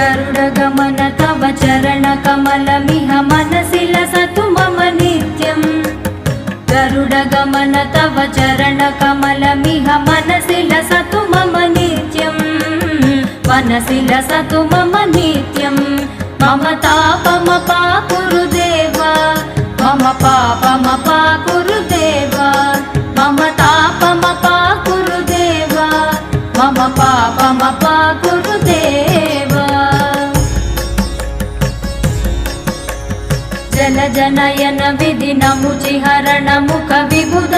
गरुडगमन तव चरणकमलमिह मनसि लसतु मम नित्यम् गरुडगमन तव चरणकमलमिह मनसि लसतु मम नित्यम् मनसि लसतु मम नित्यम् मम तापमपाकुरु देव मम पापमपाकुरु देव मम तापमपाकुरु देव मम पापमपाकुरु देव जलजनयन विधिनमुचिहरण मुख विबुध